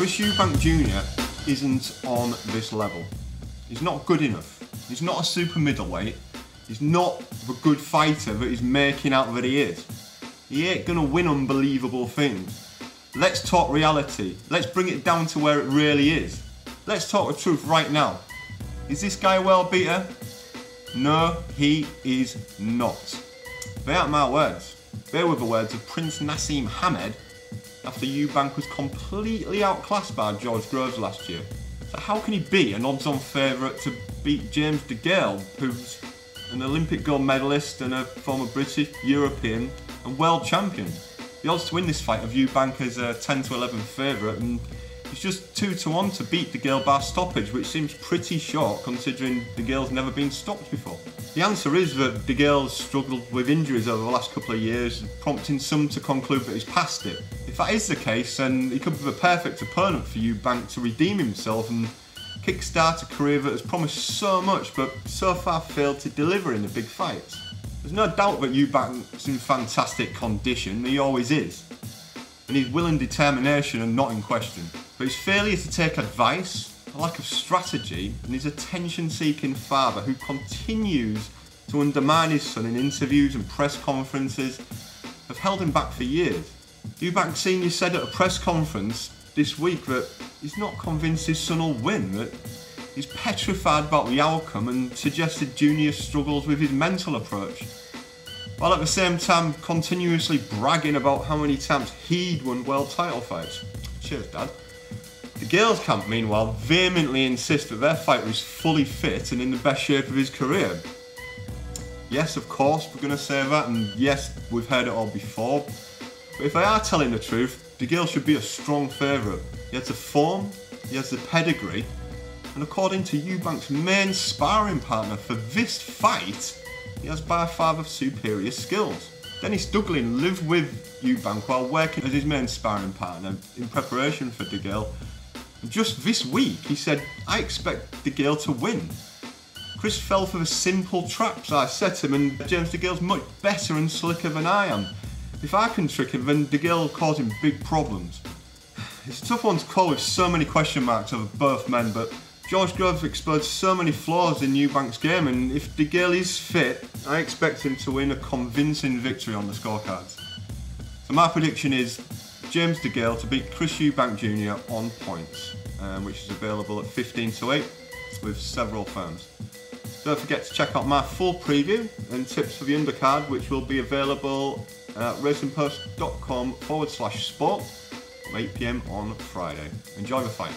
Chris Eubank Jr. isn't on this level. He's not good enough. He's not a super middleweight. He's not the good fighter that he's making out that he is. He ain't gonna win unbelievable things. Let's talk reality. Let's bring it down to where it really is. Let's talk the truth right now. Is this guy a world beater? No, he is not. They aren't my words. They were the words of Prince Nassim Hamed after Eubank was completely outclassed by George Groves last year. So how can he be an odds-on favourite to beat James DeGale, who's an Olympic gold medalist and a former British, European and world champion? The odds to win this fight of Eubank is a 10 to 11 favourite, and it's just 2 to 1 to beat DeGale by stoppage, which seems pretty short considering DeGale's never been stopped before. The answer is that DeGale's struggled with injuries over the last couple of years, prompting some to conclude that he's past it. If that is the case, then he could be the perfect opponent for Eubank to redeem himself and kickstart a career that has promised so much but so far failed to deliver in the big fights. There's no doubt that Eubank's in fantastic condition, he always is. And his will and determination are not in question. But his failure to take advice, a lack of strategy, and his attention-seeking father who continues to undermine his son in interviews and press conferences have held him back for years. Eubank Sr. said at a press conference this week that he's not convinced his son will win, that he's petrified about the outcome, and suggested Junior struggles with his mental approach, while at the same time continuously bragging about how many times he'd won world title fights. Cheers, Dad. The Gales camp, meanwhile, vehemently insist that their fighter is fully fit and in the best shape of his career. Yes, of course, we're going to say that, and yes, we've heard it all before. But if they are telling the truth, DeGale should be a strong favourite. He has the form, he has the pedigree, and according to Eubank's main sparring partner for this fight, he has by far the superior skills. Dennis Douglin lived with Eubank while working as his main sparring partner in preparation for DeGale. And just this week he said, "I expect DeGale to win. Chris fell for the simple traps I set him, and James DeGale's much better and slicker than I am. If I can trick him, then DeGale will cause him big problems." It's a tough one to call with so many question marks over both men, but George Groves exposed so many flaws in Eubank's game, and if DeGale is fit, I expect him to win a convincing victory on the scorecards. So my prediction is James DeGale to beat Chris Eubank Jr. on points, which is available at 15 to 8 with several firms. Don't forget to check out my full preview and tips for the undercard, which will be available at racingpost.com/sport at 8 PM on Friday. Enjoy the fight.